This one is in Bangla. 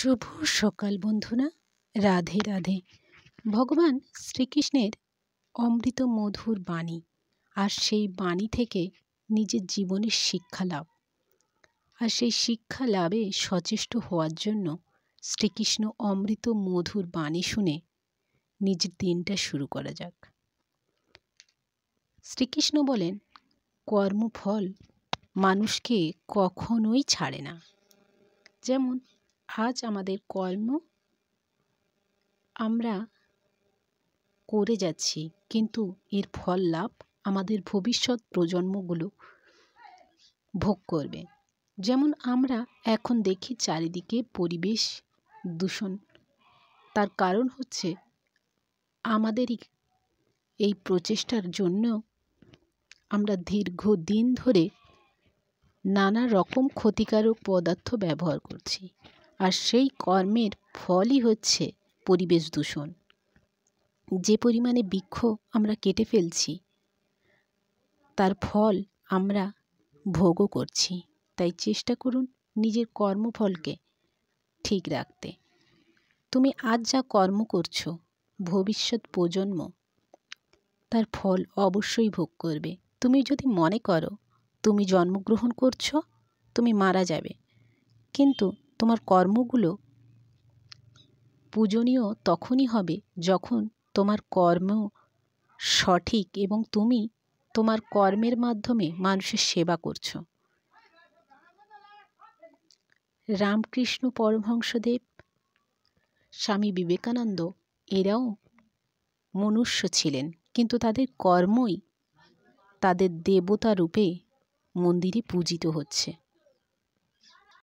শুভ সকাল বন্ধুরা। রাধে রাধে। ভগবান শ্রীকৃষ্ণের অমৃত মধুর বাণী, আর সেই বাণী থেকে নিজের জীবনের শিক্ষা লাভ, আর সেই শিক্ষা লাভে সচেষ্ট হওয়ার জন্য শ্রীকৃষ্ণ অমৃত মধুর বাণী শুনে নিজের দিনটা শুরু করা যাক। শ্রীকৃষ্ণ বলেন, কর্মফল মানুষকে কখনোই ছাড়ে না। যেমন আজ আমাদের কর্ম আমরা করে যাচ্ছি, কিন্তু এর ফল লাভ আমাদের ভবিষ্যৎ প্রজন্মগুলো ভোগ করবে। যেমন আমরা এখন দেখি চারিদিকে পরিবেশ দূষণ, তার কারণ হচ্ছে আমাদেরই এই প্রচেষ্টার জন্য আমরা দীর্ঘদিন ধরে নানা রকম ক্ষতিকারক পদার্থ ব্যবহার করছি, আর সেই কর্মের ফলই হচ্ছে পরিবেশ দূষণ। যে পরিমাণে বৃক্ষ আমরা কেটে ফেলছি, তার ফল আমরা ভোগও করছি। তাই চেষ্টা করুন নিজের কর্মফলকে ঠিক রাখতে। তুমি আজ যা কর্ম করছো, ভবিষ্যৎ প্রজন্ম তার ফল অবশ্যই ভোগ করবে। তুমি যদি মনে করো তুমি জন্মগ্রহণ করছো, তুমি মারা যাবে, কিন্তু তোমার কর্মগুলো পূজনীয় তখনই হবে যখন তোমার কর্ম সঠিক এবং তুমি তোমার কর্মের মাধ্যমে মানুষের সেবা করছো। রামকৃষ্ণ পরমহংসদেব, স্বামী বিবেকানন্দ এরাও মনুষ্য ছিলেন, কিন্তু তাদের কর্মই তাদের দেবতা রূপে মন্দিরে পূজিত হচ্ছে।